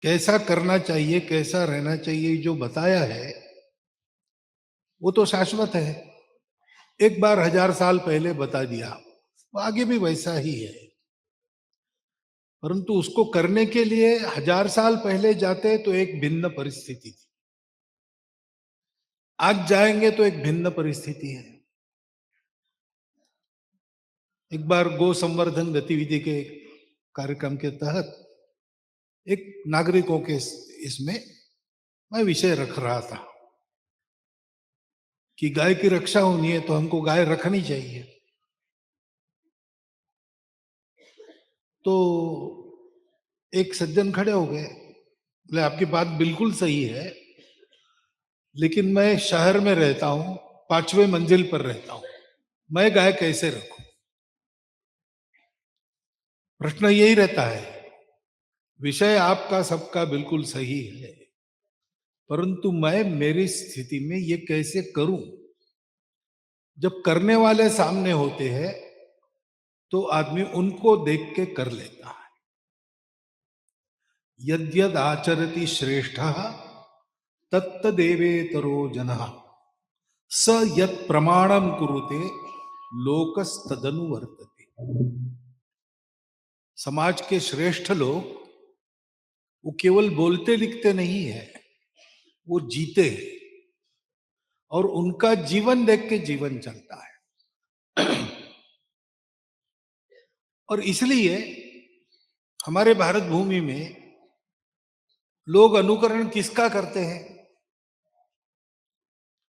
कैसा करना चाहिए, कैसा रहना चाहिए, जो बताया है वो तो शाश्वत है। एक बार 1000 साल पहले बता दिया, वो आगे भी वैसा ही है। परंतु उसको करने के लिए 1000 साल पहले जाते तो एक भिन्न परिस्थिति थी, आज जाएंगे तो एक भिन्न परिस्थिति है। एक बार गो संवर्धन गतिविधि के कार्यक्रम के तहत एक नागरिकों के इसमें मैं विषय रख रहा था कि गाय की रक्षा होनी है तो हमको गाय रखनी चाहिए। तो एक सज्जन खड़े हो गए, बोले आपकी बात बिल्कुल सही है, लेकिन मैं शहर में रहता हूं, 5वें मंजिल पर रहता हूं, मैं गाय कैसे रखूं? प्रश्न यही रहता है। विषय आपका सबका बिल्कुल सही है, परंतु मैं मेरी स्थिति में ये कैसे करूं? जब करने वाले सामने होते हैं तो आदमी उनको देख के कर लेता है। यद्यद आचरति श्रेष्ठ तत्तदेवेतरो जनः स यत् प्रमाणम कुरुते लोकस्तदनुवर्तते। समाज के श्रेष्ठ लोग वो केवल बोलते लिखते नहीं है, वो जीते हैं और उनका जीवन देख के जीवन चलता है। और इसलिए हमारे भारत भूमि में लोग अनुकरण किसका करते हैं?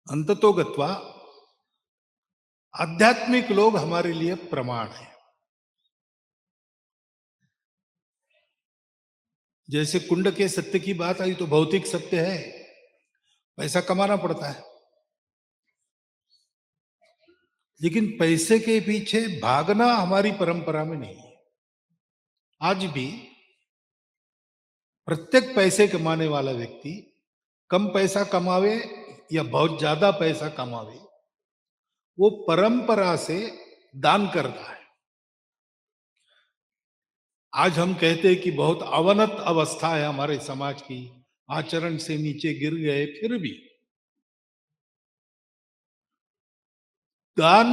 अंततोगत्वा आध्यात्मिक लोग हमारे लिए प्रमाण है। जैसे कुंड के सत्य की बात आई तो भौतिक सत्य है, पैसा कमाना पड़ता है, लेकिन पैसे के पीछे भागना हमारी परंपरा में नहीं है। आज भी प्रत्येक पैसे कमाने वाला व्यक्ति कम पैसा कमावे या बहुत ज्यादा पैसा कमावे, वो परंपरा से दान करता है। आज हम कहते हैं कि बहुत अवनत अवस्था है हमारे समाज की, आचरण से नीचे गिर गए, फिर भी दान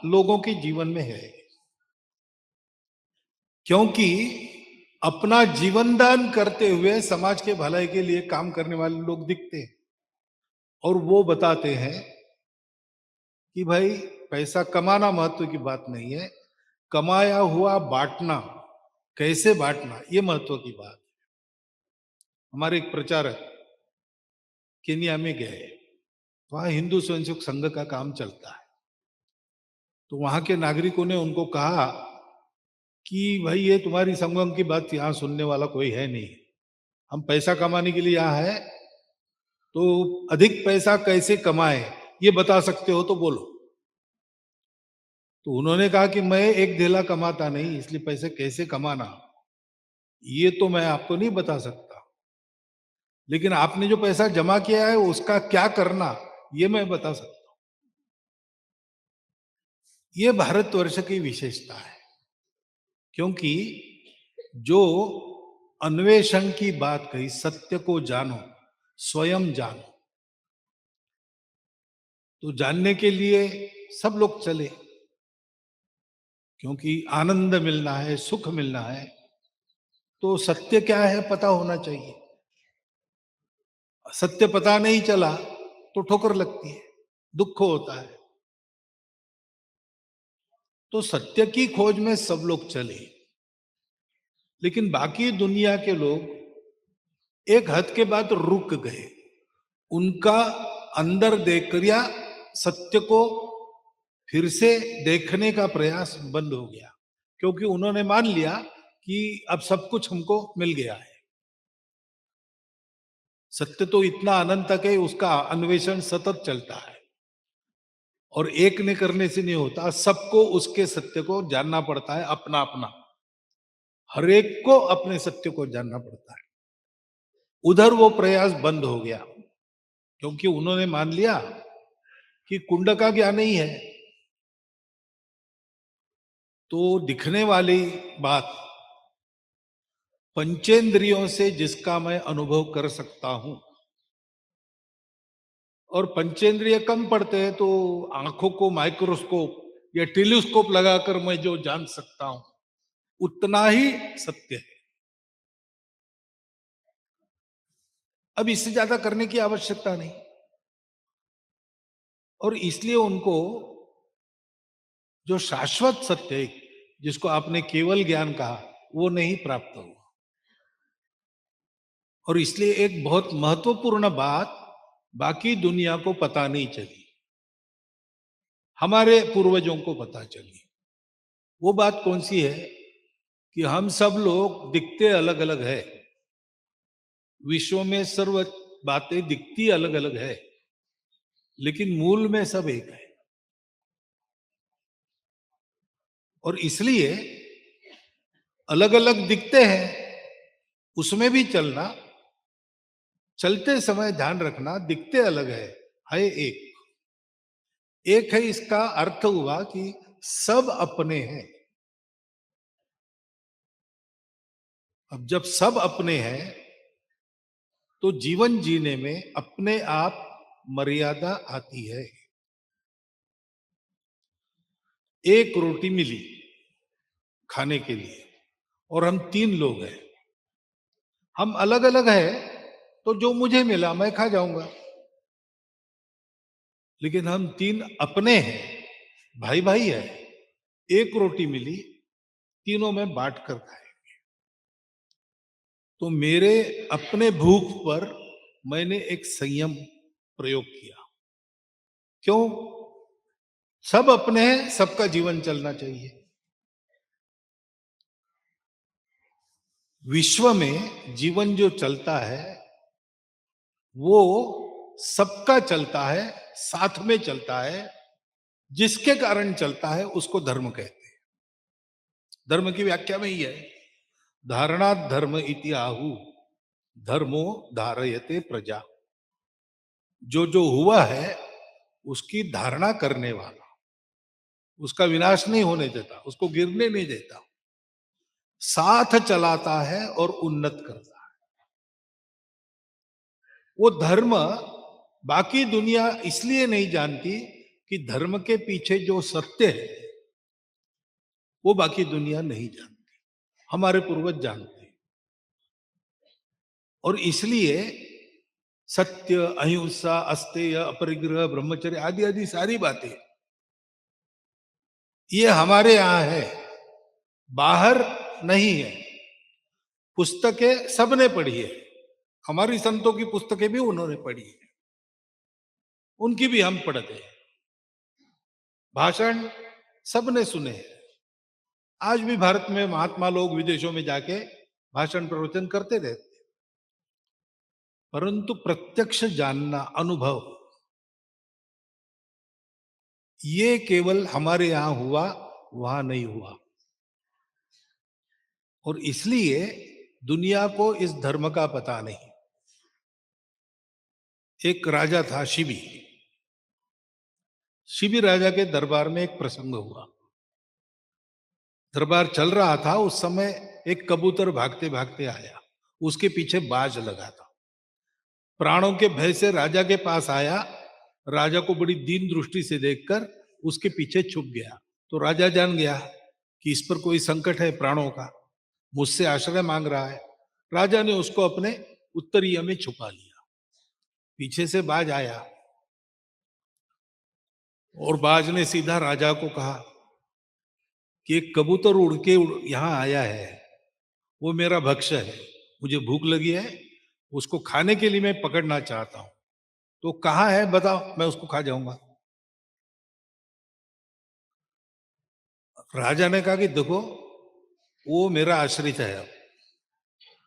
लोगों के जीवन में है, क्योंकि अपना जीवन दान करते हुए समाज के भलाई के लिए काम करने वाले लोग दिखते हैं और वो बताते हैं कि भाई पैसा कमाना महत्व की बात नहीं है, कमाया हुआ बांटना, कैसे बांटना, ये महत्व की बात है। हमारे एक प्रचारक केनिया में गए, वहां हिंदू स्वयंसेवक संघ का काम चलता है। तो वहां के नागरिकों ने उनको कहा कि भाई ये तुम्हारी संगम की बात यहां सुनने वाला कोई है नहीं, हम पैसा कमाने के लिए यहाँ है, तो अधिक पैसा कैसे कमाए ये बता सकते हो तो बोलो। तो उन्होंने कहा कि मैं एक धेला कमाता नहीं, इसलिए पैसे कैसे कमाना ये तो मैं आपको नहीं बता सकता, लेकिन आपने जो पैसा जमा किया है उसका क्या करना ये मैं बता सकता हूं। ये भारतवर्ष की विशेषता है, क्योंकि जो अन्वेषण की बात कही, सत्य को जानो, स्वयं जानो, तो जानने के लिए सब लोग चले, क्योंकि आनंद मिलना है, सुख मिलना है, तो सत्य क्या है पता होना चाहिए। सत्य पता नहीं चला तो ठोकर लगती है, दुख होता है। तो सत्य की खोज में सब लोग चले, लेकिन बाकी दुनिया के लोग एक हद के बाद रुक गए। उनका अंदर देखकर या सत्य को फिर से देखने का प्रयास बंद हो गया, क्योंकि उन्होंने मान लिया कि अब सब कुछ हमको मिल गया है। सत्य तो इतना अनंत तक है, उसका अन्वेषण सतत चलता है और एक ने करने से नहीं होता, सबको उसके सत्य को जानना पड़ता है, अपना अपना, हर एक को अपने सत्य को जानना पड़ता है। उधर वो प्रयास बंद हो गया, क्योंकि उन्होंने मान लिया कि कुंड का ज्ञान ही है, तो दिखने वाली बात पंचेंद्रियों से जिसका मैं अनुभव कर सकता हूं, और पंचेंद्रिय कम पड़ते हैं तो आंखों को माइक्रोस्कोप या टेलीस्कोप लगाकर मैं जो जान सकता हूं, उतना ही सत्य है। अब इससे ज्यादा करने की आवश्यकता नहीं, और इसलिए उनको जो शाश्वत सत्य है, जिसको आपने केवल ज्ञान कहा, वो नहीं प्राप्त हुआ। और इसलिए एक बहुत महत्वपूर्ण बात बाकी दुनिया को पता नहीं चली, हमारे पूर्वजों को पता चली। वो बात कौन सी है कि हम सब लोग दिखते अलग अलग है, विश्व में सर्व बातें दिखती अलग अलग है, लेकिन मूल में सब एक है। और इसलिए अलग अलग दिखते हैं, उसमें भी चलना, चलते समय ध्यान रखना, दिखते अलग है एक। एक है, इसका अर्थ हुआ कि सब अपने हैं। अब जब सब अपने हैं तो जीवन जीने में अपने आप मर्यादा आती है। एक रोटी मिली खाने के लिए और हम 3 लोग हैं, हम अलग अलग हैं, तो जो मुझे मिला मैं खा जाऊंगा, लेकिन हम 3 अपने हैं, भाई भाई है। एक रोटी मिली, तीनों में बांट कर खाए। तो मेरे अपने भूख पर मैंने एक संयम प्रयोग किया। क्यों? सब अपने हैं, सबका जीवन चलना चाहिए। विश्व में जीवन जो चलता है वो सबका चलता है, साथ में चलता है, जिसके कारण चलता है उसको धर्म कहते हैं। धर्म की व्याख्या में ही है, धारणा धर्म इति आहु, धर्मो धारयते प्रजा। जो हुआ है उसकी धारणा करने वाला, उसका विनाश नहीं होने देता, उसको गिरने नहीं देता, साथ चलाता है और उन्नत करता है। वो धर्म बाकी दुनिया इसलिए नहीं जानती कि धर्म के पीछे जो सत्य है वो बाकी दुनिया नहीं जानती, हमारे पूर्वज जानते हैं। और इसलिए सत्य, अहिंसा, अस्तेय, अपरिग्रह, ब्रह्मचर्य आदि आदि सारी बातें ये हमारे यहां है, बाहर नहीं है। पुस्तकें सबने पढ़ी है, हमारी संतों की पुस्तकें भी उन्होंने पढ़ी है, उनकी भी हम पढ़ते हैं। भाषण सबने सुने हैं। आज भी भारत में महात्मा लोग विदेशों में जाके भाषण प्रवचन करते रहते हैं, परंतु प्रत्यक्ष जानना, अनुभव, ये केवल हमारे यहां हुआ, वहां नहीं हुआ। और इसलिए दुनिया को इस धर्म का पता नहीं। एक राजा था शिबी, शिबी राजा के दरबार में एक प्रसंग हुआ। दरबार चल रहा था, उस समय एक कबूतर भागते भागते आया, उसके पीछे बाज लगा था। प्राणों के भय से राजा के पास आया, राजा को बड़ी दीन दृष्टि से देखकर उसके पीछे छुप गया। तो राजा जान गया कि इस पर कोई संकट है प्राणों का, मुझसे आश्रय मांग रहा है। राजा ने उसको अपने उत्तरीय में छुपा लिया। पीछे से बाज आया और बाज ने सीधा राजा को कहा कि एक कबूतर उड़ के यहां आया है, वो मेरा भक्ष्य है, मुझे भूख लगी है, उसको खाने के लिए मैं पकड़ना चाहता हूं, तो कहाँ है बताओ, मैं उसको खा जाऊंगा। राजा ने कहा कि देखो, वो मेरा आश्रित है,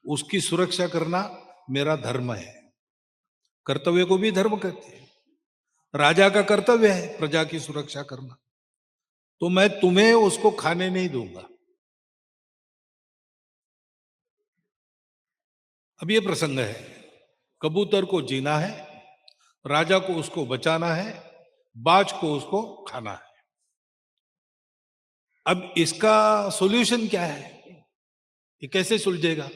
उसकी सुरक्षा करना मेरा धर्म है। कर्तव्य को भी धर्म कहते हैं, राजा का कर्तव्य है प्रजा की सुरक्षा करना, तो मैं तुम्हें उसको खाने नहीं दूंगा। अब ये प्रसंग है, कबूतर को जीना है, राजा को उसको बचाना है, बाज को उसको खाना है। अब इसका सॉल्यूशन क्या है, ये कैसे सुलझेगा?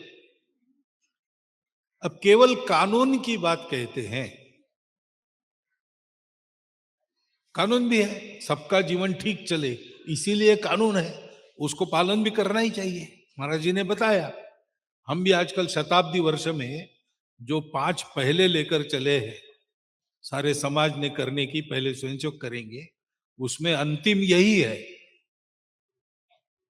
अब केवल कानून की बात कहते हैं, कानून भी है, सबका जीवन ठीक चले इसीलिए कानून है, उसको पालन भी करना ही चाहिए। महाराज जी ने बताया, हम भी आजकल शताब्दी वर्ष में जो 5 पहले लेकर चले हैं, सारे समाज ने करने की, पहले स्वयंसेवक करेंगे, उसमें अंतिम यही है,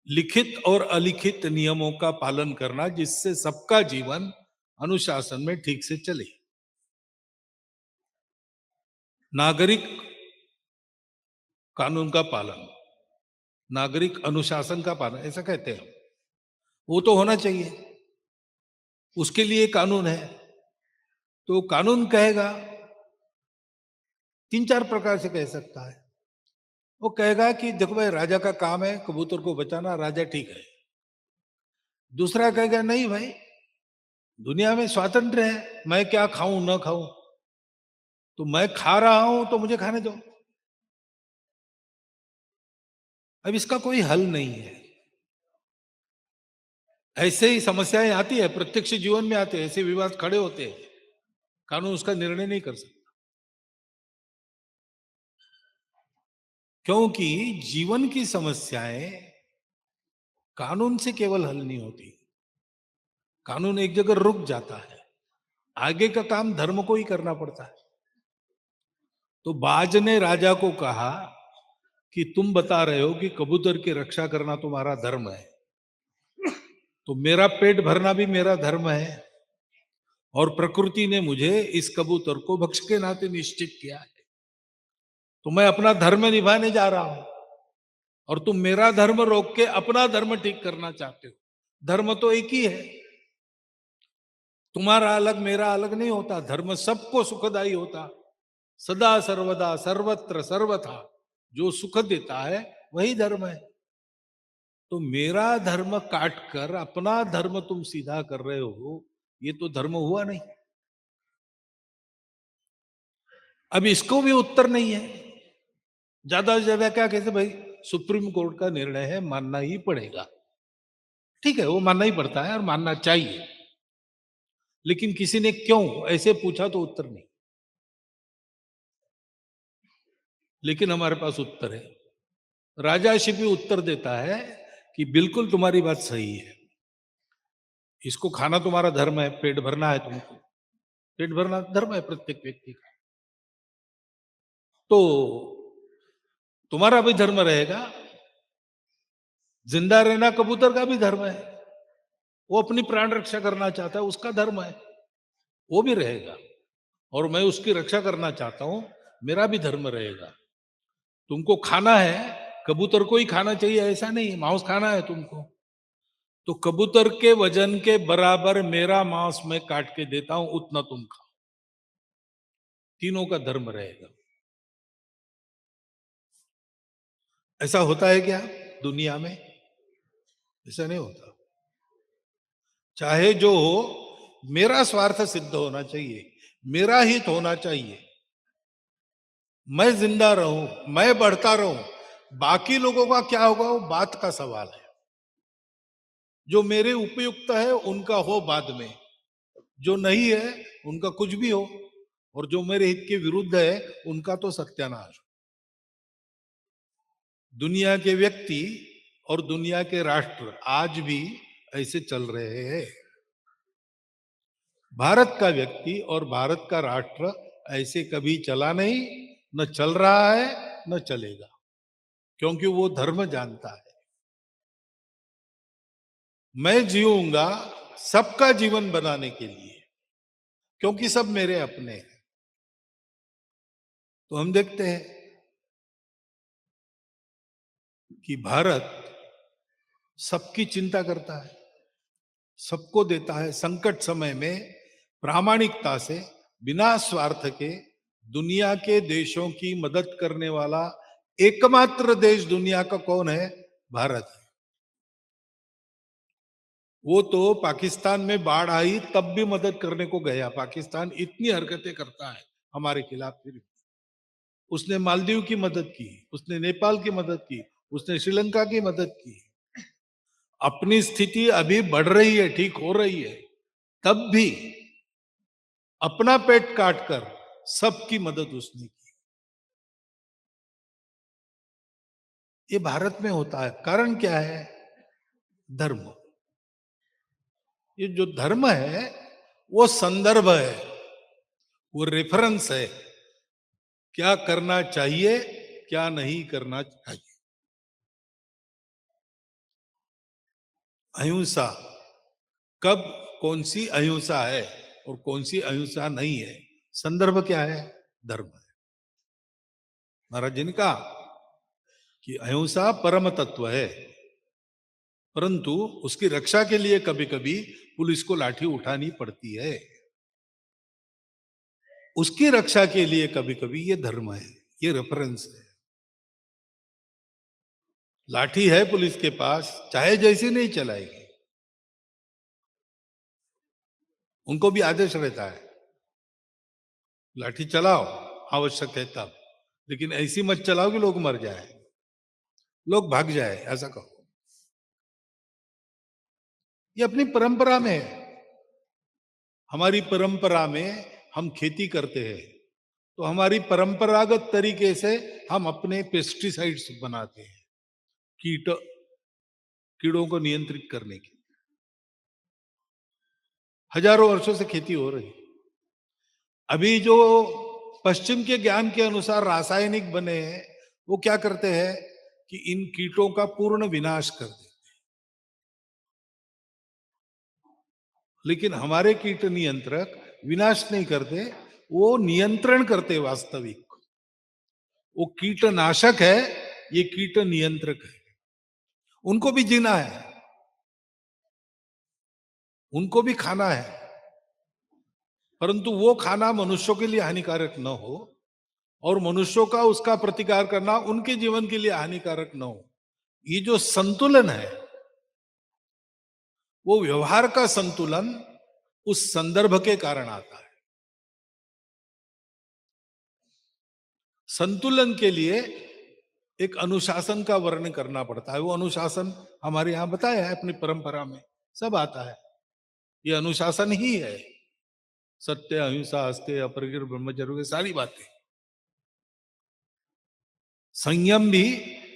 लिखित और अलिखित नियमों का पालन करना, जिससे सबका जीवन अनुशासन में ठीक से चले। नागरिक कानून का पालन, नागरिक अनुशासन का पालन, ऐसा कहते हैं, वो तो होना चाहिए, उसके लिए कानून है। तो कानून कहेगा, 3-4 प्रकार से कह सकता है। वो कहेगा कि देखो भाई, राजा का काम है कबूतर को बचाना, राजा ठीक है। दूसरा कहेगा नहीं भाई, दुनिया में स्वातंत्र है, मैं क्या खाऊं ना खाऊं, तो मैं खा रहा हूं तो मुझे खाने दो। अब इसका कोई हल नहीं है। ऐसे ही समस्याएं आती है, प्रत्यक्ष जीवन में आते हैं, ऐसे विवाद खड़े होते हैं, कानून उसका निर्णय नहीं कर सकता, क्योंकि जीवन की समस्याएं कानून से केवल हल नहीं होती। कानून एक जगह रुक जाता है, आगे का काम धर्म को ही करना पड़ता है। तो बाज ने राजा को कहा कि तुम बता रहे हो कि कबूतर की रक्षा करना तुम्हारा धर्म है, तो मेरा पेट भरना भी मेरा धर्म है, और प्रकृति ने मुझे इस कबूतर को भक्ष के नाते निश्चित किया है, तो मैं अपना धर्म निभाने जा रहा हूं, और तुम मेरा धर्म रोक के अपना धर्म ठीक करना चाहते हो। धर्म तो एक ही है, तुम्हारा अलग मेरा अलग नहीं होता, धर्म सबको सुखदायी होता, सदा सर्वदा सर्वत्र सर्वथा जो सुख देता है वही धर्म है। तो मेरा धर्म काट कर अपना धर्म तुम सीधा कर रहे हो, ये तो धर्म हुआ नहीं। अब इसको भी उत्तर नहीं है, ज्यादा से ज्यादा क्या कहते भाई, सुप्रीम कोर्ट का निर्णय है, मानना ही पड़ेगा। ठीक है, वो मानना ही पड़ता है और मानना चाहिए, लेकिन किसी ने क्यों ऐसे पूछा तो उत्तर नहीं। लेकिन हमारे पास उत्तर है, राजा शिपी उत्तर देता है कि बिल्कुल तुम्हारी बात सही है, इसको खाना तुम्हारा धर्म है, पेट भरना है तुमको, पेट भरना धर्म है प्रत्येक व्यक्ति का, तो तुम्हारा भी धर्म रहेगा, जिंदा रहना कबूतर का भी धर्म है, वो अपनी प्राण रक्षा करना चाहता है, उसका धर्म है, वो भी रहेगा, और मैं उसकी रक्षा करना चाहता हूं, मेरा भी धर्म रहेगा। तुमको खाना है, कबूतर को ही खाना चाहिए ऐसा नहीं, मांस खाना है तुमको, तो कबूतर के वजन के बराबर मेरा मांस मैं काट के देता हूं, उतना तुम खाओ, तीनों का धर्म रहेगा। ऐसा होता है क्या दुनिया में? ऐसा नहीं होता। चाहे जो हो, मेरा स्वार्थ सिद्ध होना चाहिए, मेरा हित होना चाहिए, मैं जिंदा रहूं, मैं बढ़ता रहूं, बाकी लोगों का क्या होगा वो बात का सवाल है। जो मेरे उपयुक्त है उनका हो बाद में, जो नहीं है उनका कुछ भी हो, और जो मेरे हित के विरुद्ध है उनका तो सत्यानाश हो। दुनिया के व्यक्ति और दुनिया के राष्ट्र आज भी ऐसे चल रहे हैं। भारत का व्यक्ति और भारत का राष्ट्र ऐसे कभी चला नहीं, न चल रहा है, न चलेगा, क्योंकि वो धर्म जानता है। मैं जीऊंगा सबका जीवन बनाने के लिए, क्योंकि सब मेरे अपने हैं। तो हम देखते हैं कि भारत सबकी चिंता करता है, सबको देता है, संकट समय में प्रामाणिकता से, बिना स्वार्थ के दुनिया के देशों की मदद करने वाला एकमात्र देश दुनिया का कौन है? भारत है। वो तो पाकिस्तान में बाढ़ आई तब भी मदद करने को गया, पाकिस्तान इतनी हरकतें करता है हमारे खिलाफ, फिर उसने मालदीव की मदद की, उसने नेपाल की मदद की, उसने श्रीलंका की मदद की। अपनी स्थिति अभी बढ़ रही है, ठीक हो रही है, तब भी अपना पेट काटकर सबकी मदद उसने की। ये भारत में होता है। कारण क्या है? धर्म। ये जो धर्म है वो संदर्भ है, वो रेफरेंस है, क्या करना चाहिए, क्या नहीं करना चाहिए। अहिंसा कब, कौन सी अहिंसा है और कौन सी अहिंसा नहीं है, संदर्भ क्या है? धर्म है। महाराज जी ने कहा कि अहिंसा परम तत्व है, परंतु उसकी रक्षा के लिए कभी कभी पुलिस को लाठी उठानी पड़ती है। उसकी रक्षा के लिए कभी कभी ये धर्म है, ये रेफरेंस है। लाठी है पुलिस के पास, चाहे जैसे नहीं चलाएगी, उनको भी आदेश रहता है लाठी चलाओ, आवश्यक है तब, लेकिन ऐसी मत चलाओ कि लोग मर जाए, लोग भाग जाए, ऐसा कहो। ये अपनी परंपरा में है। हमारी परंपरा में हम खेती करते हैं तो हमारी परंपरागत तरीके से हम अपने पेस्टिसाइड्स बनाते हैं, कीड़ों को नियंत्रित करने की। हजारों वर्षों से खेती हो रही। अभी जो पश्चिम के ज्ञान के अनुसार रासायनिक बने हैं, वो क्या करते हैं कि इन कीटों का पूर्ण विनाश कर देते। लेकिन हमारे कीट नियंत्रक विनाश नहीं करते, वो नियंत्रण करते। वास्तविक वो कीटनाशक है, ये कीट नियंत्रक है। उनको भी जीना है, उनको भी खाना है, परंतु वो खाना मनुष्यों के लिए हानिकारक न हो और मनुष्यों का उसका प्रतिकार करना उनके जीवन के लिए हानिकारक न हो। ये जो संतुलन है, वो व्यवहार का संतुलन उस संदर्भ के कारण आता है। संतुलन के लिए एक अनुशासन का वर्णन करना पड़ता है। वो अनुशासन हमारे यहां बताया है, अपनी परंपरा में सब आता है। ये अनुशासन ही है, सत्य, अहिंसा, अस्तेय, अपरिग्रह, ब्रह्मचर्य, ये सारी बातें। संयम भी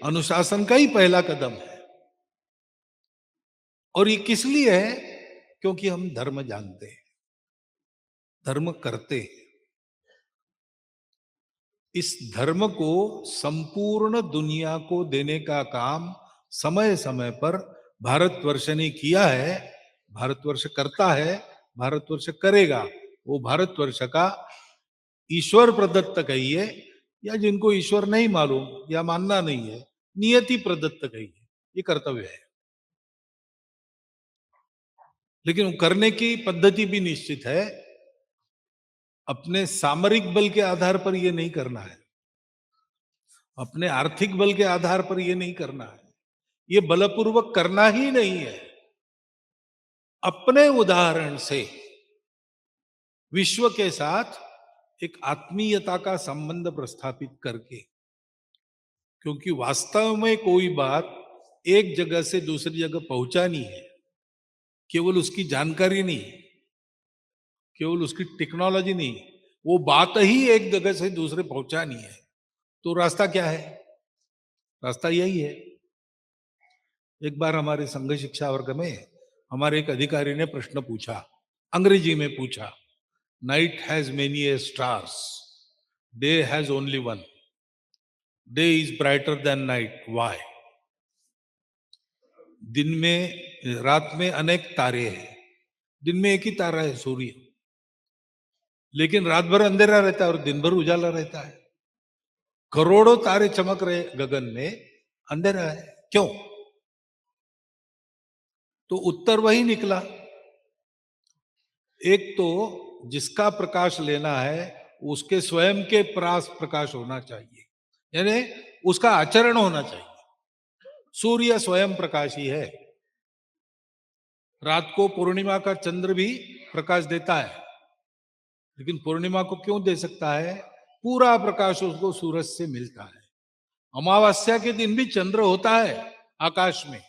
अनुशासन का ही पहला कदम है। और ये किस लिए है? क्योंकि हम धर्म जानते हैं, धर्म करते हैं। इस धर्म को संपूर्ण दुनिया को देने का काम समय समय पर भारतवर्ष ने किया है, भारतवर्ष करता है, भारतवर्ष करेगा। वो भारतवर्ष का ईश्वर प्रदत्त कहिए या जिनको ईश्वर नहीं मालूम या मानना नहीं है, नियति प्रदत्त कहिए, ये कर्तव्य है। लेकिन करने की पद्धति भी निश्चित है। अपने सामरिक बल के आधार पर यह नहीं करना है, अपने आर्थिक बल के आधार पर यह नहीं करना है, ये बलपूर्वक करना ही नहीं है। अपने उदाहरण से विश्व के साथ एक आत्मीयता का संबंध प्रस्थापित करके, क्योंकि वास्तव में कोई बात एक जगह से दूसरी जगह पहुंचानी है, केवल उसकी जानकारी नहीं, केवल उसकी टेक्नोलॉजी नहीं, वो बात ही एक जगह से दूसरे पहुंचानी है। तो रास्ता क्या है? रास्ता यही है। एक बार हमारे संघ शिक्षा वर्ग में हमारे एक अधिकारी ने प्रश्न पूछा, अंग्रेजी में पूछा, night has many stars, day has only one, day is brighter than night, why? दिन में, रात में अनेक तारे हैं, दिन में एक ही तारा है, सूर्य, लेकिन रात भर अंधेरा रहता है और दिन भर उजाला रहता है। करोड़ों तारे चमक रहे गगन में, अंधेरा है, क्यों? तो उत्तर वही निकला, एक तो जिसका प्रकाश लेना है उसके स्वयं के पास प्रकाश होना चाहिए, यानी उसका आचरण होना चाहिए। सूर्य स्वयं प्रकाश ही है। रात को पूर्णिमा का चंद्र भी प्रकाश देता है, लेकिन पूर्णिमा को क्यों दे सकता है? पूरा प्रकाश उसको सूरज से मिलता है। अमावस्या के दिन भी चंद्र होता है आकाश में,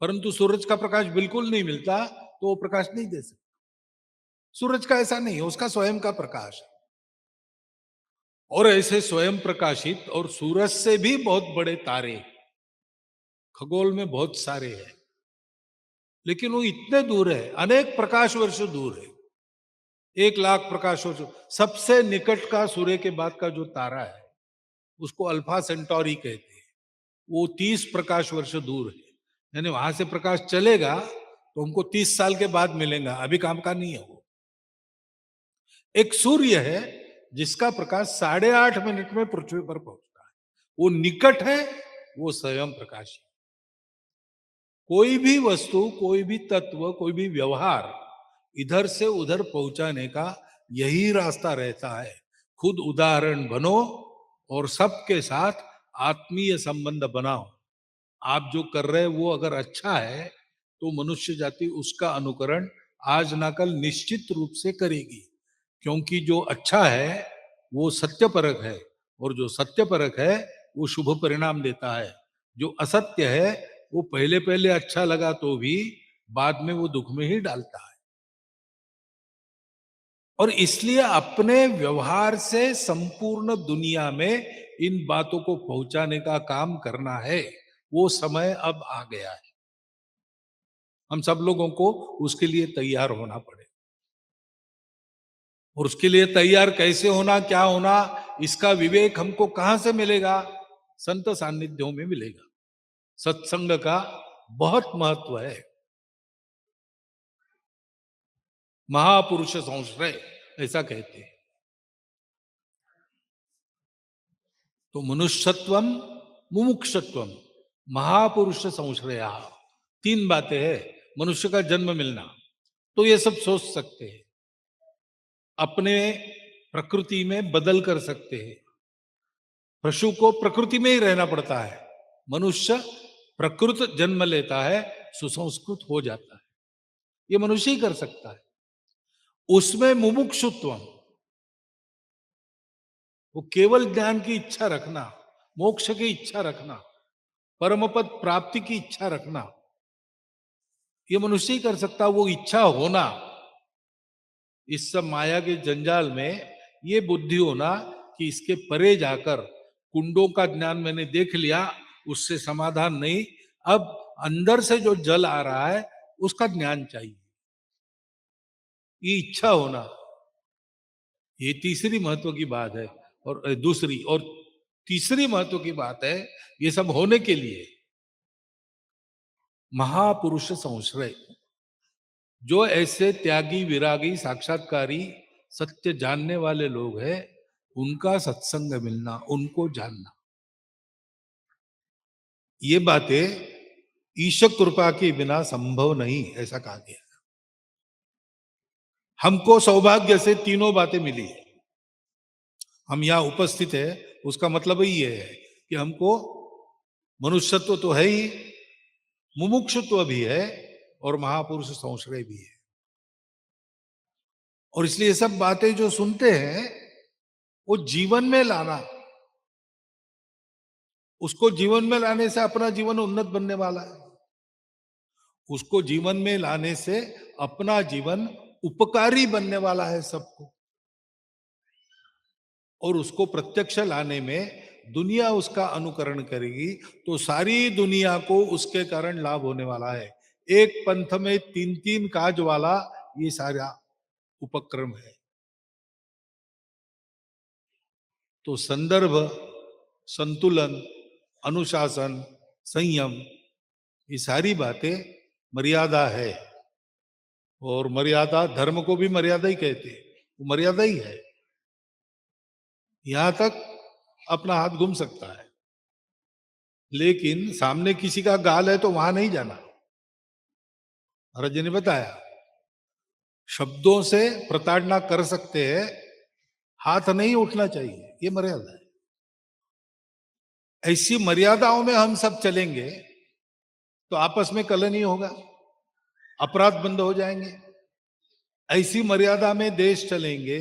परंतु सूरज का प्रकाश बिल्कुल नहीं मिलता, तो वो प्रकाश नहीं दे सकता। सूरज का ऐसा नहीं है, उसका स्वयं का प्रकाश है। और ऐसे स्वयं प्रकाशित और सूरज से भी बहुत बड़े तारे खगोल में बहुत सारे हैं, लेकिन वो इतने दूर है, अनेक प्रकाश वर्ष दूर है, 1 लाख प्रकाश वर्ष। सबसे निकट का सूर्य के बाद का जो तारा है उसको अल्फा सेंटोरी कहते हैं, वो 30 प्रकाश वर्ष दूर है। यानी वहां से प्रकाश चलेगा तो हमको 30 साल के बाद मिलेगा, अभी काम का नहीं है वो। एक सूर्य है जिसका प्रकाश 8.5 मिनट में पृथ्वी पर पहुंचता है, वो निकट है, वो स्वयं प्रकाश है। कोई भी वस्तु, कोई भी तत्व, कोई भी व्यवहार इधर से उधर पहुंचाने का यही रास्ता रहता है। खुद उदाहरण बनो और सबके साथ आत्मीय संबंध बनाओ। आप जो कर रहे हैं वो अगर अच्छा है तो मनुष्य जाति उसका अनुकरण आज ना कल निश्चित रूप से करेगी, क्योंकि जो अच्छा है वो सत्यपरक है, और जो सत्यपरक है वो शुभ परिणाम देता है। जो असत्य है वो पहले पहले अच्छा लगा तो भी बाद में वो दुख में ही डालता है। और इसलिए अपने व्यवहार से संपूर्ण दुनिया में इन बातों को पहुंचाने का काम करना है। वो समय अब आ गया है, हम सब लोगों को उसके लिए तैयार होना पड़े। और उसके लिए तैयार कैसे होना, क्या होना, इसका विवेक हमको कहां से मिलेगा? संत सान्निध्यों में मिलेगा। सत्संग का बहुत महत्व है। महापुरुष संश्रय ऐसा कहते हैं। तो मनुष्यत्वम, मुमुक्षत्वम, महापुरुष संश्रया, 3 बातें हैं। मनुष्य का जन्म मिलना, तो ये सब सोच सकते हैं, अपने प्रकृति में बदल कर सकते हैं। पशु को प्रकृति में ही रहना पड़ता है, मनुष्य प्रकृत जन्म लेता है, सुसंस्कृत हो जाता है। ये मनुष्य ही कर सकता है। उसमें मुमुक्षुत्वम, वो केवल ज्ञान की इच्छा रखना, मोक्ष की इच्छा रखना, परम पद प्राप्ति की इच्छा रखना, ये मनुष्य ही कर सकता। वो इच्छा होना, इस सब माया के जंजाल में ये बुद्धि होना कि इसके परे जाकर, कुंडों का ज्ञान मैंने देख लिया, उससे समाधान नहीं, अब अंदर से जो जल आ रहा है उसका ज्ञान चाहिए, ये इच्छा होना, ये तीसरी महत्व की बात है। और दूसरी और तीसरी महत्व की बात है, ये सब होने के लिए महापुरुष संश्रय, जो ऐसे त्यागी विरागी साक्षात्कारी सत्य जानने वाले लोग हैं, उनका सत्संग मिलना, उनको जानना, ये बातें ईश्वर कृपा के बिना संभव नहीं, ऐसा कहा गया। हमको सौभाग्य से तीनों बातें मिली है। हम यहां उपस्थित है, उसका मतलब ही ये है कि हमको मनुष्यत्व तो है ही, मुमुक्षुत्व भी है, और महापुरुष संश्रय भी है। और इसलिए सब बातें जो सुनते हैं वो जीवन में लाना, उसको जीवन में लाने से अपना जीवन उन्नत बनने वाला है। उसको जीवन में लाने से अपना जीवन उपकारी बनने वाला है सबको। और उसको प्रत्यक्ष लाने में दुनिया उसका अनुकरण करेगी, तो सारी दुनिया को उसके कारण लाभ होने वाला है। एक पंथ में 3-3 काज वाला ये सारा उपक्रम है। तो संदर्भ, संतुलन, अनुशासन, संयम, ये सारी बातें मर्यादा है। और मर्यादा, धर्म को भी मर्यादा ही कहते हैं, वो मर्यादा ही है। यहां तक अपना हाथ घूम सकता है, लेकिन सामने किसी का गाल है तो वहां नहीं जाना। महाराज जी ने बताया, शब्दों से प्रताड़ना कर सकते हैं, हाथ नहीं उठना चाहिए, ये मर्यादा है। ऐसी मर्यादाओं में हम सब चलेंगे तो आपस में कलह नहीं होगा, अपराध बंद हो जाएंगे। ऐसी मर्यादा में देश चलेंगे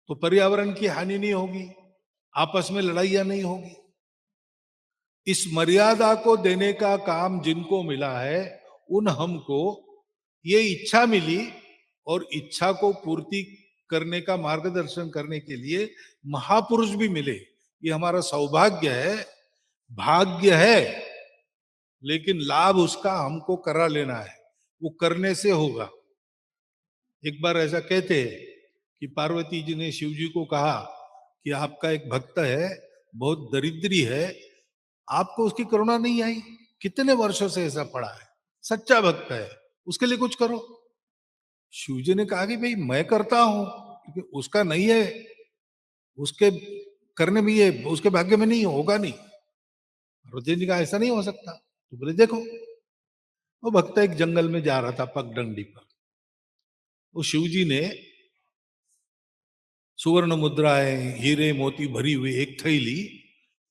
तो पर्यावरण की हानि नहीं होगी, आपस में लड़ाइयां नहीं होगी। इस मर्यादा को देने का काम जिनको मिला है, उन हमको ये इच्छा मिली और इच्छा को पूर्ति करने का मार्गदर्शन करने के लिए महापुरुष भी मिले, ये हमारा सौभाग्य है, भाग्य है। लेकिन लाभ उसका हमको करा लेना है, वो करने से होगा। एक बार ऐसा कहते हैं कि पार्वती जी ने शिव जी को कहा कि आपका एक भक्त है, बहुत दरिद्री है, आपको उसकी करुणा नहीं आई, कितने वर्षों से ऐसा पड़ा है, सच्चा भक्त है, उसके लिए कुछ करो। शिव जी ने कहा कि भाई मैं करता हूं, क्योंकि उसका नहीं है, उसके करने में, ये उसके भाग्य में नहीं होगा नहीं। पार्वती जी का ऐसा नहीं हो सकता। तो बोले देखो, वो भक्त एक जंगल में जा रहा था पगडंडी पर, वो शिव जी ने सुवर्ण मुद्राएं, हीरे मोती भरी हुई एक थैली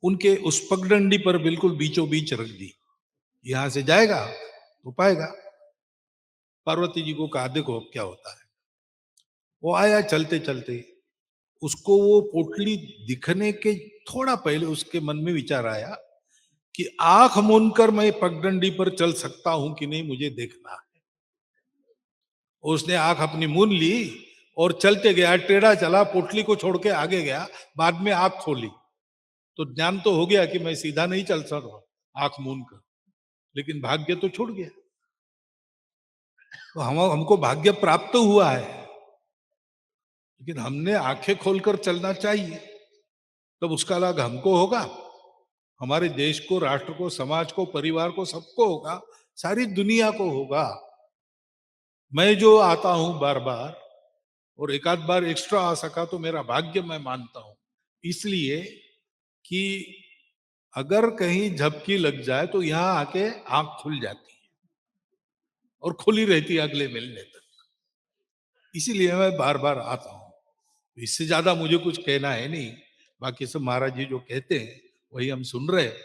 उनके उस पगडंडी पर बिल्कुल बीचों बीच रख दी, यहां से जाएगा तो पाएगा। पार्वती जी को कहा देखो अब क्या होता है। वो आया चलते चलते, उसको वो पोटली दिखने के थोड़ा पहले उसके मन में विचार आया कि आंख मूंदकर मैं पगडंडी पर चल सकता हूं कि नहीं, मुझे देखना है। उसने आंख अपनी मूंद ली और चलते गया, टेढ़ा चला, पोटली को छोड़ के आगे गया, बाद में आंख खोली तो ज्ञान तो हो गया कि मैं सीधा नहीं चल सकता आंख मूंद कर, लेकिन भाग्य तो छूट गया। तो हमको भाग्य प्राप्त हुआ है, लेकिन हमने आंखें खोलकर चलना चाहिए, तब उसका लाभ हमको होगा, हमारे देश को, राष्ट्र को, समाज को, परिवार को, सबको होगा, सारी दुनिया को होगा। मैं जो आता हूं बार बार और एक आध बार एक्स्ट्रा आ सका तो मेरा भाग्य मैं मानता हूं, इसलिए कि अगर कहीं झपकी लग जाए तो यहां आके आंख खुल जाती है और खुली रहती है अगले मिलने तक। इसीलिए मैं बार बार आता हूं। इससे ज्यादा मुझे कुछ कहना है नहीं, बाकी सब महाराज जी जो कहते हैं वही हम सुन रहे हैं।